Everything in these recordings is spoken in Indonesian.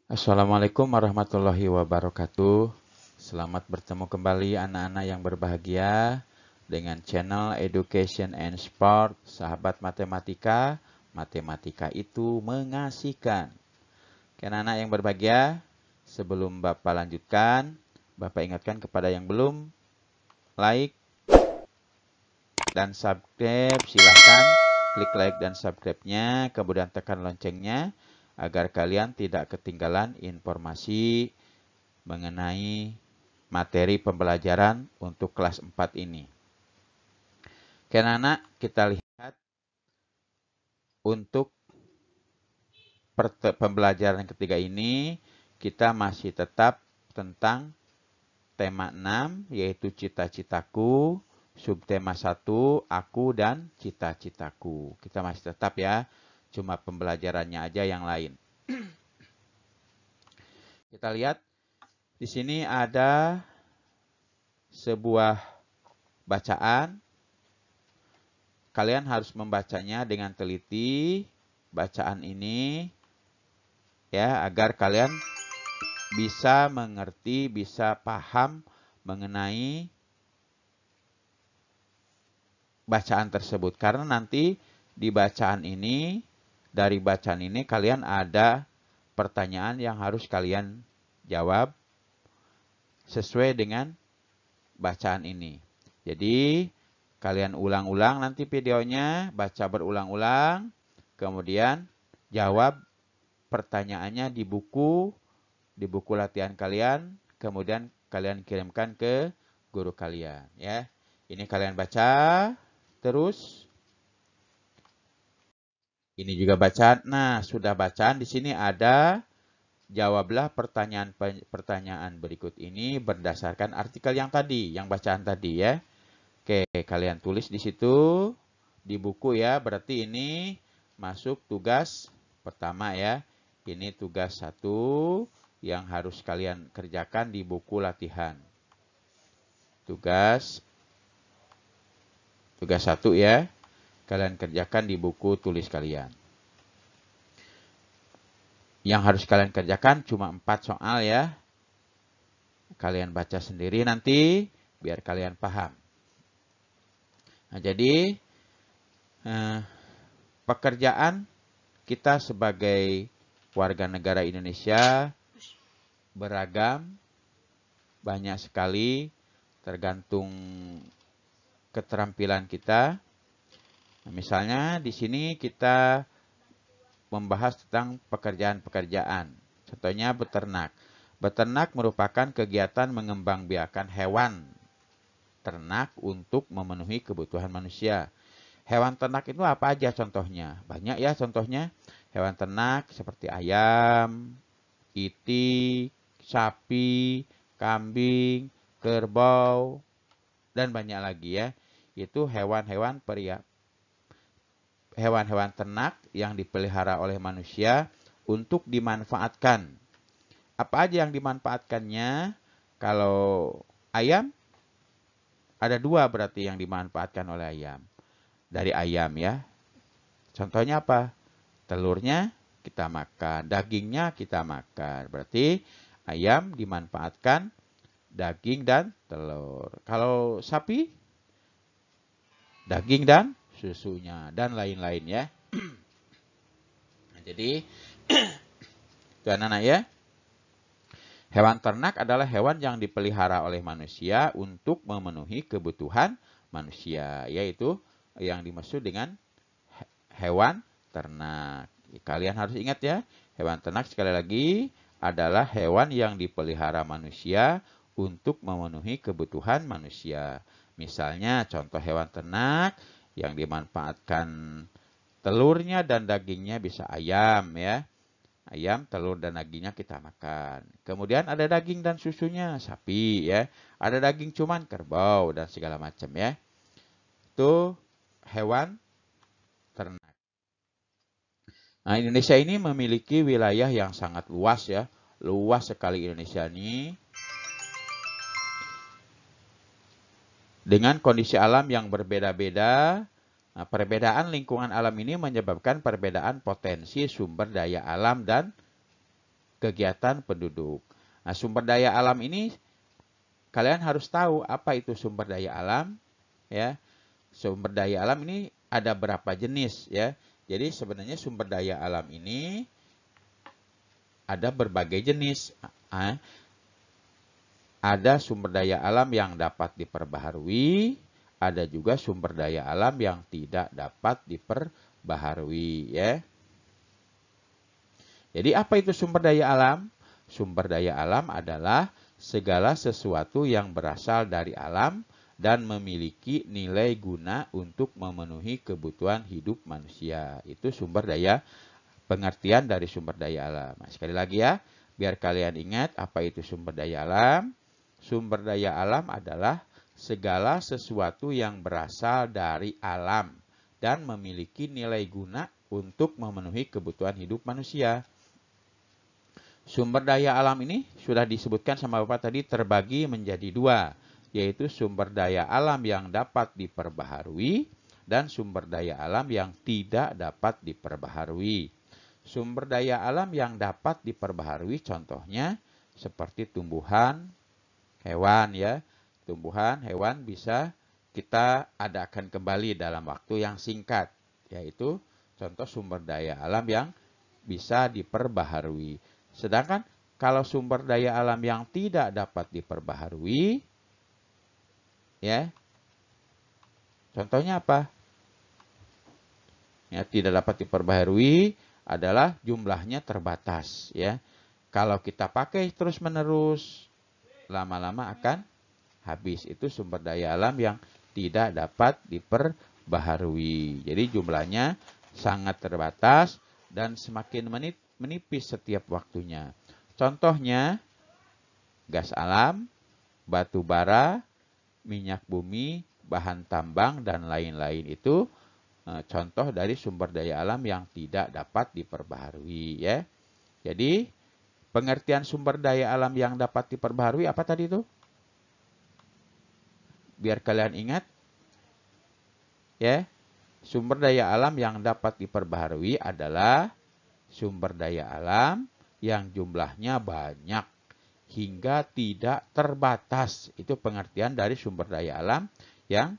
Assalamualaikum warahmatullahi wabarakatuh. Selamat bertemu kembali anak-anak yang berbahagia dengan channel Education and Sport. Sahabat matematika, matematika itu mengasihkan. Oke, anak-anak yang berbahagia, sebelum Bapak lanjutkan, Bapak ingatkan kepada yang belum like dan subscribe, silahkan klik like dan subscribe-nya, kemudian tekan loncengnya agar kalian tidak ketinggalan informasi mengenai materi pembelajaran untuk kelas 4 ini. Oke anak-anak, kita lihat untuk pembelajaran ketiga ini, kita masih tetap tentang tema 6, yaitu cita-citaku, subtema 1, aku dan cita-citaku. Kita masih tetap ya, cuma pembelajarannya aja yang lain. Kita lihat, di sini ada sebuah bacaan. Kalian harus membacanya dengan teliti, bacaan ini, ya, agar kalian bisa mengerti, bisa paham mengenai bacaan tersebut. Karena nanti di bacaan ini, dari bacaan ini kalian ada pertanyaan yang harus kalian jawab sesuai dengan bacaan ini. Jadi, kalian ulang-ulang nanti videonya, baca berulang-ulang, kemudian jawab pertanyaannya di buku latihan kalian, kemudian kalian kirimkan ke guru kalian, ya. Ini kalian baca terus. Ini juga bacaan. Nah, sudah bacaan di sini ada jawablah pertanyaan berikut ini berdasarkan artikel yang tadi, yang bacaan tadi ya. Oke, kalian tulis di situ di buku ya. Berarti ini masuk tugas pertama ya. Ini tugas 1 yang harus kalian kerjakan di buku latihan. Tugas 1 ya. Kalian kerjakan di buku tulis kalian. Yang harus kalian kerjakan cuma 4 soal ya. Kalian baca sendiri nanti biar kalian paham. Nah, jadi pekerjaan kita sebagai warga negara Indonesia beragam, banyak sekali, tergantung keterampilan kita. Nah, misalnya di sini kita membahas tentang pekerjaan-pekerjaan. Contohnya beternak. Beternak merupakan kegiatan mengembangbiakan hewan ternak untuk memenuhi kebutuhan manusia. Hewan ternak itu apa aja contohnya? Banyak ya contohnya. Hewan ternak seperti ayam, itik, sapi, kambing, kerbau, dan banyak lagi ya. Itu hewan-hewan ternak yang dipelihara oleh manusia untuk dimanfaatkan. Apa aja yang dimanfaatkannya? Kalau ayam, ada 2 berarti yang dimanfaatkan oleh ayam. Dari ayam ya. Contohnya apa? Telurnya kita makan, dagingnya kita makan. Berarti ayam dimanfaatkan daging dan telur. Kalau sapi, daging dan susunya dan lain-lain ya. Nah, jadi itu anak-anak ya. Hewan ternak adalah hewan yang dipelihara oleh manusia untuk memenuhi kebutuhan manusia, yaitu yang dimaksud dengan hewan ternak. Kalian harus ingat ya, hewan ternak sekali lagi adalah hewan yang dipelihara manusia untuk memenuhi kebutuhan manusia. Misalnya contoh hewan ternak yang dimanfaatkan telurnya dan dagingnya bisa ayam ya. Ayam, telur, dan dagingnya kita makan. Kemudian ada daging dan susunya, sapi ya. Ada daging cuman kerbau dan segala macam ya. Itu hewan ternak. Nah, Indonesia ini memiliki wilayah yang sangat luas ya. Luas sekali Indonesia ini. Dengan kondisi alam yang berbeda-beda. Nah, perbedaan lingkungan alam ini menyebabkan perbedaan potensi sumber daya alam dan kegiatan penduduk. Nah, sumber daya alam ini kalian harus tahu apa itu sumber daya alam, ya. Sumber daya alam ini ada berapa jenis, ya. Jadi sebenarnya sumber daya alam ini ada berbagai jenis. Ada sumber daya alam yang dapat diperbaharui, ada juga sumber daya alam yang tidak dapat diperbaharui, ya. Jadi apa itu sumber daya alam? Sumber daya alam adalah segala sesuatu yang berasal dari alam dan memiliki nilai guna untuk memenuhi kebutuhan hidup manusia. Itu sumber daya, pengertian dari sumber daya alam. Nah, sekali lagi ya, biar kalian ingat apa itu sumber daya alam. Sumber daya alam adalah segala sesuatu yang berasal dari alam dan memiliki nilai guna untuk memenuhi kebutuhan hidup manusia. Sumber daya alam ini sudah disebutkan sama Bapak tadi terbagi menjadi dua, yaitu sumber daya alam yang dapat diperbaharui dan sumber daya alam yang tidak dapat diperbaharui. Sumber daya alam yang dapat diperbaharui contohnya seperti tumbuhan, hewan, ya. Tumbuhan, hewan bisa kita adakan kembali dalam waktu yang singkat, yaitu contoh sumber daya alam yang bisa diperbaharui. Sedangkan kalau sumber daya alam yang tidak dapat diperbaharui, ya, contohnya apa? Ya, tidak dapat diperbaharui adalah jumlahnya terbatas, ya. Kalau kita pakai terus-menerus, lama-lama akan habis. Itu sumber daya alam yang tidak dapat diperbaharui. Jadi jumlahnya sangat terbatas dan semakin menipis setiap waktunya. Contohnya gas alam, batu bara, minyak bumi, bahan tambang, dan lain-lain. Itu contoh dari sumber daya alam yang tidak dapat diperbaharui, ya. Jadi pengertian sumber daya alam yang dapat diperbaharui apa tadi itu? Biar kalian ingat, ya. Sumber daya alam yang dapat diperbaharui adalah sumber daya alam yang jumlahnya banyak hingga tidak terbatas. Itu pengertian dari sumber daya alam yang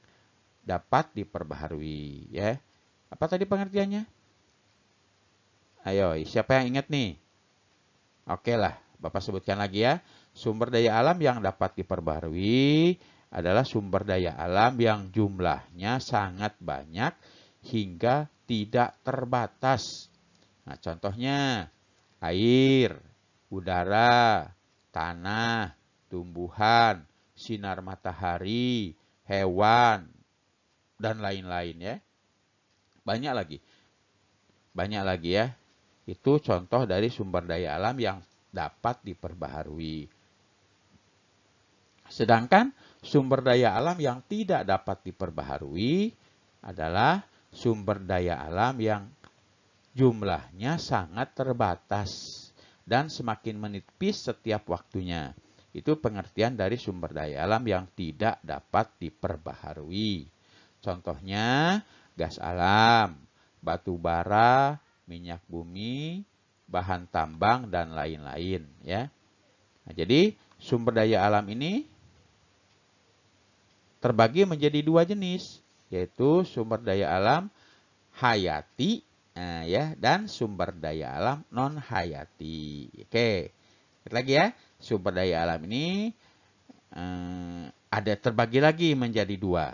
dapat diperbaharui, ya. Apa tadi pengertiannya? Ayo, siapa yang ingat nih? Oke lah, Bapak sebutkan lagi ya. Sumber daya alam yang dapat diperbaharui adalah sumber daya alam yang jumlahnya sangat banyak hingga tidak terbatas. Nah, contohnya air, udara, tanah, tumbuhan, sinar matahari, hewan, dan lain-lain, ya. Banyak lagi. Banyak lagi, ya. Itu contoh dari sumber daya alam yang dapat diperbaharui. Sedangkan sumber daya alam yang tidak dapat diperbaharui adalah sumber daya alam yang jumlahnya sangat terbatas dan semakin menipis setiap waktunya. Itu pengertian dari sumber daya alam yang tidak dapat diperbaharui. Contohnya gas alam, batu bara, minyak bumi, bahan tambang, dan lain-lain, ya. Nah, jadi sumber daya alam ini terbagi menjadi dua jenis, yaitu sumber daya alam hayati, ya, dan sumber daya alam non hayati. Oke, lihat lagi ya, sumber daya alam ini ada terbagi lagi menjadi dua,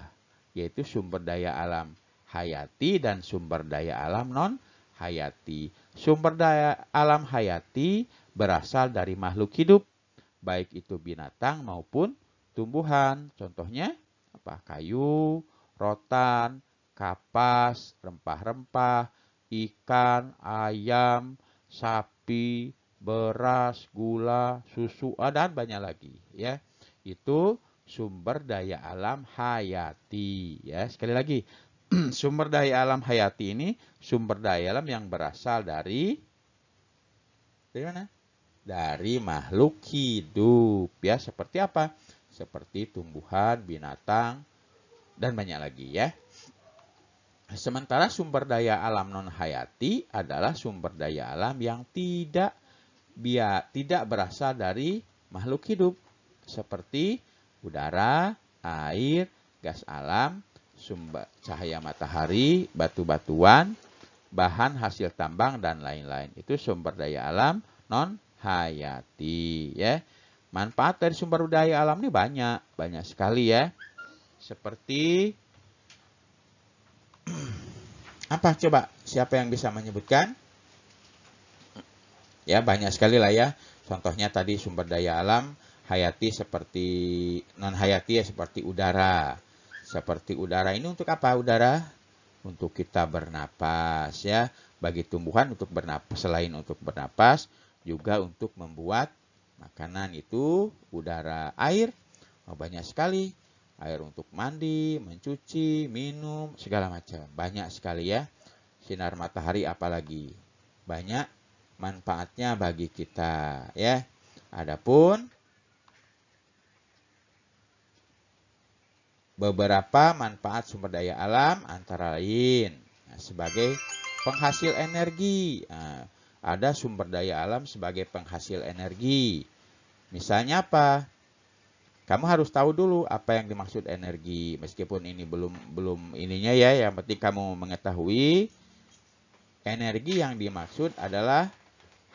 yaitu sumber daya alam hayati dan sumber daya alam non hayati. Sumber daya alam hayati berasal dari makhluk hidup, baik itu binatang maupun tumbuhan. Contohnya apa? Kayu, rotan, kapas, rempah-rempah, ikan, ayam, sapi, beras, gula, susu, dan banyak lagi, ya. Itu sumber daya alam hayati, ya. Sekali lagi, sumber daya alam hayati ini sumber daya alam yang berasal dari mana? Dari makhluk hidup, ya. Seperti apa? Seperti tumbuhan, binatang, dan banyak lagi, ya. Sementara sumber daya alam non hayati adalah sumber daya alam yang tidak biar tidak berasal dari makhluk hidup seperti udara, air, gas alam, sumber cahaya matahari, batu-batuan, bahan hasil tambang dan lain-lain. Itu sumber daya alam non hayati ya. Manfaat dari sumber daya alam ini banyak sekali ya. Seperti apa coba? Siapa yang bisa menyebutkan? Ya, banyak sekali lah ya. Contohnya tadi sumber daya alam hayati seperti non hayati ya, seperti udara. Seperti udara ini untuk apa udara? Untuk kita bernapas ya. Bagi tumbuhan untuk bernapas, selain untuk bernapas juga untuk membuat makanan. Itu udara. Air banyak sekali. Air untuk mandi, mencuci, minum, segala macam. Banyak sekali ya. Sinar matahari apalagi. Banyak manfaatnya bagi kita ya. Adapun beberapa manfaat sumber daya alam antara lain sebagai penghasil energi. Ada sumber daya alam sebagai penghasil energi. Misalnya apa? Kamu harus tahu dulu apa yang dimaksud energi. Meskipun ini belum ininya ya, yang penting kamu mengetahui energi yang dimaksud adalah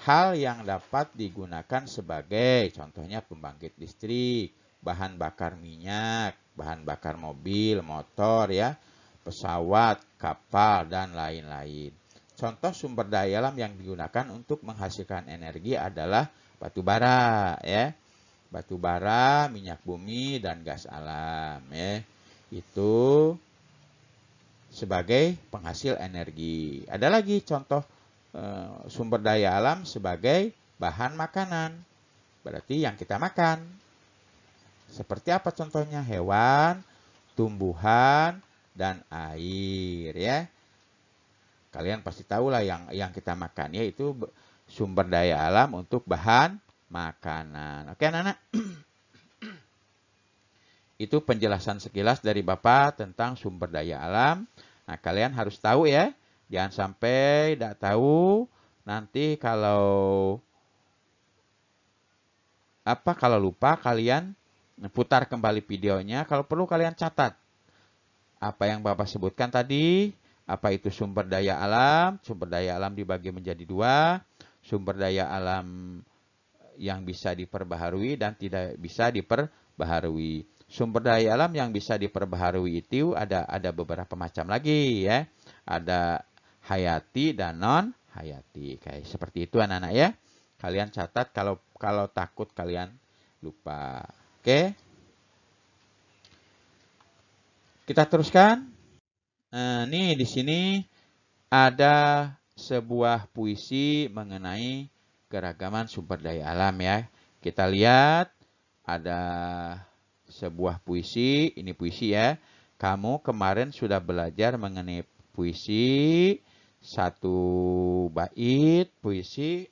hal yang dapat digunakan sebagai contohnya pembangkit listrik, bahan bakar minyak, bahan bakar mobil, motor ya, pesawat, kapal dan lain-lain. Contoh sumber daya alam yang digunakan untuk menghasilkan energi adalah batu bara ya. Batu bara, minyak bumi dan gas alam ya. Itu sebagai penghasil energi. Ada lagi contoh sumber daya alam sebagai bahan makanan. Berarti yang kita makan. Seperti apa contohnya? Hewan, tumbuhan, dan air ya. Kalian pasti tahu lah yang kita makan yaitu sumber daya alam untuk bahan makanan. Oke anak-anak. Itu penjelasan sekilas dari Bapak tentang sumber daya alam. Nah, kalian harus tahu ya. Jangan sampai tidak tahu. Nanti kalau lupa kalian putar kembali videonya. Kalau perlu kalian catat apa yang Bapak sebutkan tadi. Apa itu sumber daya alam? Sumber daya alam dibagi menjadi dua. Sumber daya alam yang bisa diperbaharui dan tidak bisa diperbaharui. Sumber daya alam yang bisa diperbaharui itu ada beberapa macam lagi ya. Ada hayati dan non hayati. Kayak seperti itu anak-anak ya. Kalian catat kalau takut kalian lupa. Oke. Kita teruskan. Nih di sini ada sebuah puisi mengenai keragaman sumber daya alam ya. Kita lihat ada sebuah puisi, ini puisi ya. Kamu kemarin sudah belajar mengenai puisi. Satu bait puisi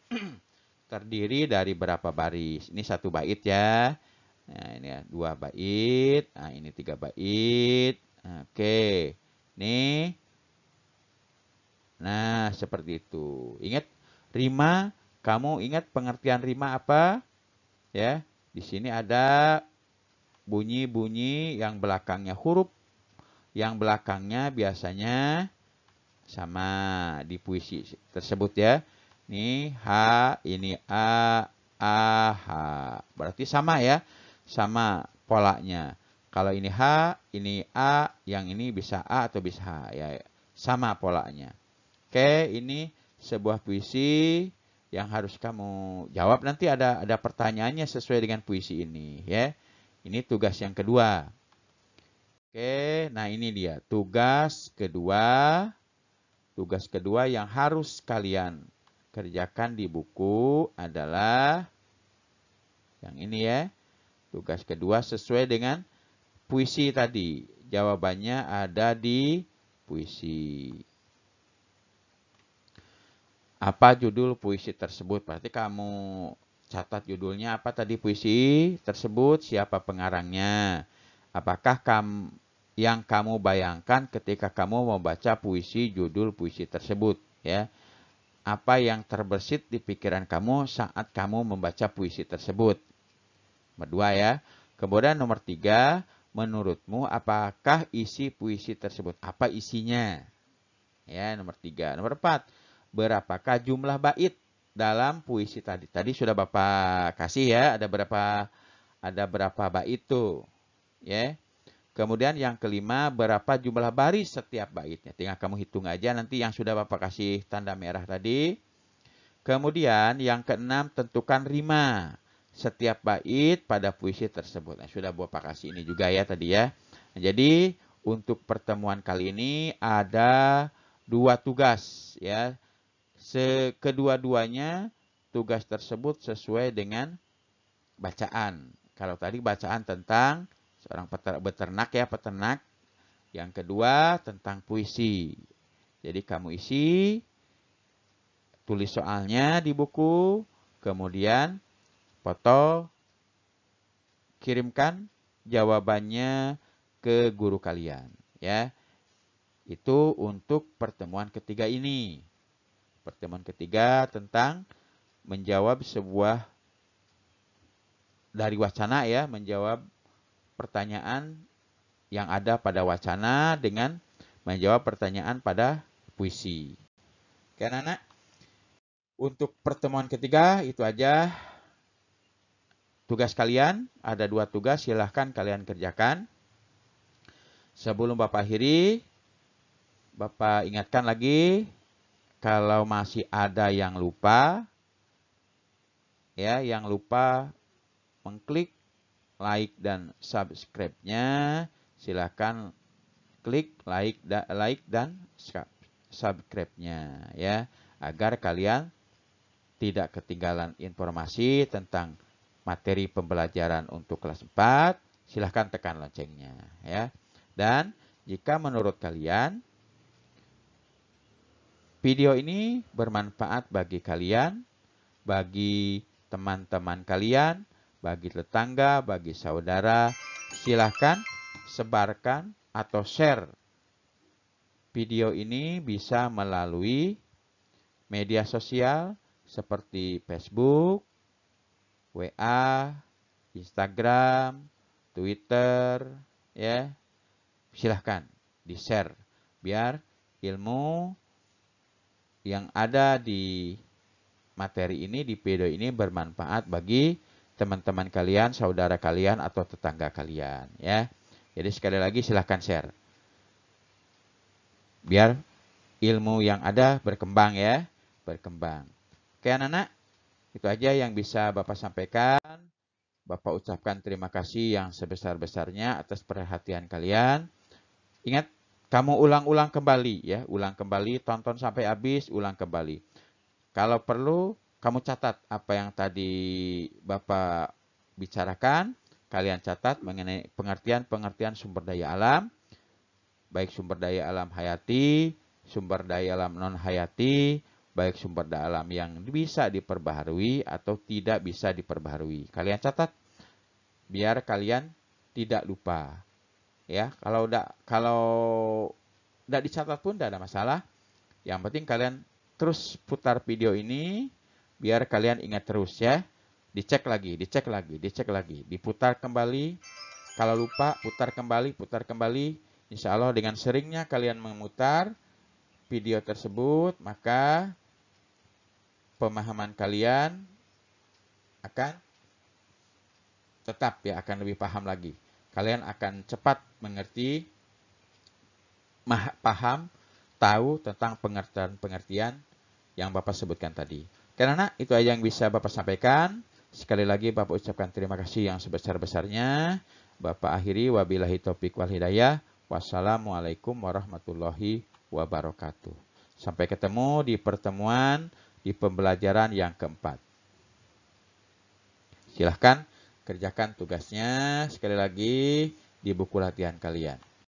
terdiri dari berapa baris? Ini satu bait ya. Nah, ini ya, 2 bait. Nah, ini 3 bait. Oke. Nih. Nah, seperti itu. Ingat rima, kamu ingat pengertian rima apa? Ya, di sini ada bunyi-bunyi yang belakangnya huruf, yang belakangnya biasanya sama di puisi tersebut ya. Ini H, ini A, H. Berarti sama ya, sama polanya. Kalau ini H, ini A, yang ini bisa A atau bisa H ya, sama polanya. Oke, ini sebuah puisi yang harus kamu jawab. Nanti ada pertanyaannya sesuai dengan puisi ini ya. Ini tugas yang kedua. Oke, nah ini dia tugas kedua. Tugas kedua yang harus kalian kerjakan di buku adalah yang ini ya. Tugas kedua sesuai dengan puisi tadi. Jawabannya ada di puisi. Apa judul puisi tersebut? Berarti kamu catat judulnya apa tadi puisi tersebut, siapa pengarangnya. Apakah yang kamu bayangkan ketika kamu membaca puisi judul puisi tersebut ya. apa yang terbersit di pikiran kamu saat kamu membaca puisi tersebut. Nomor 2 ya. Kemudian nomor 3, menurutmu apakah isi puisi tersebut? Apa isinya? Ya, nomor 3. Nomor 4, berapakah jumlah bait dalam puisi tadi? Tadi sudah Bapak kasih ya, ada berapa bait tuh. Ya. Kemudian yang kelima, berapa jumlah baris setiap baitnya. Tinggal kamu hitung aja nanti yang sudah Bapak kasih tanda merah tadi. Kemudian yang keenam, tentukan rima setiap bait pada puisi tersebut. Nah, sudah Bapak kasih ini juga ya tadi ya. Nah, jadi untuk pertemuan kali ini ada 2 tugas ya. Kedua-duanya tugas tersebut sesuai dengan bacaan. Kalau tadi bacaan tentang seorang peternak ya, peternak. Yang kedua tentang puisi. Jadi kamu isi, tulis soalnya di buku, kemudian foto, kirimkan jawabannya ke guru kalian. Ya, itu untuk pertemuan ketiga ini. Pertemuan ketiga tentang menjawab sebuah dari wacana ya, menjawab pertanyaan yang ada pada wacana dengan menjawab pertanyaan pada puisi. Oke anak-anak, untuk pertemuan ketiga itu aja tugas kalian. Ada 2 tugas, silahkan kalian kerjakan. Sebelum Bapak akhiri, Bapak ingatkan lagi, kalau masih ada yang lupa, ya, yang lupa mengklik like dan subscribe-nya, silahkan klik like dan subscribe-nya ya, agar kalian tidak ketinggalan informasi tentang materi pembelajaran untuk kelas 4. Silahkan tekan loncengnya ya. Dan jika menurut kalian video ini bermanfaat bagi kalian, bagi teman-teman kalian, bagi tetangga, bagi saudara, silahkan sebarkan atau share video ini bisa melalui media sosial seperti Facebook, WA, Instagram, Twitter, ya. Silahkan di-share biar ilmu yang ada di materi ini, di video ini bermanfaat bagi teman-teman kalian, saudara kalian, atau tetangga kalian, ya. Jadi sekali lagi silahkan share. Biar ilmu yang ada berkembang ya, berkembang. Oke anak-anak, itu aja yang bisa Bapak sampaikan. Bapak ucapkan terima kasih yang sebesar-besarnya atas perhatian kalian. Ingat, kamu ulang-ulang kembali ya, ulang kembali, tonton sampai habis, ulang kembali. Kalau perlu, kamu catat apa yang tadi Bapak bicarakan, kalian catat mengenai pengertian sumber daya alam, baik sumber daya alam hayati, sumber daya alam non-hayati, baik sumber daya alam yang bisa diperbaharui atau tidak bisa diperbaharui. Kalian catat, biar kalian tidak lupa. Ya, kalau tidak dicatat pun tidak ada masalah. Yang penting kalian terus putar video ini, biar kalian ingat terus ya. Dicek lagi, diputar kembali. Kalau lupa, putar kembali. Insya Allah dengan seringnya kalian memutar video tersebut, maka pemahaman kalian akan tetap ya, akan lebih paham lagi. Kalian akan cepat mengerti, paham, tahu tentang pengertian-pengertian yang Bapak sebutkan tadi. Karena itu aja yang bisa Bapak sampaikan. Sekali lagi Bapak ucapkan terima kasih yang sebesar-besarnya. Bapak akhiri, wabillahi taufik wal hidayah. Wassalamualaikum warahmatullahi wabarakatuh. Sampai ketemu di pertemuan di pembelajaran yang keempat. Silahkan kerjakan tugasnya sekali lagi di buku latihan kalian.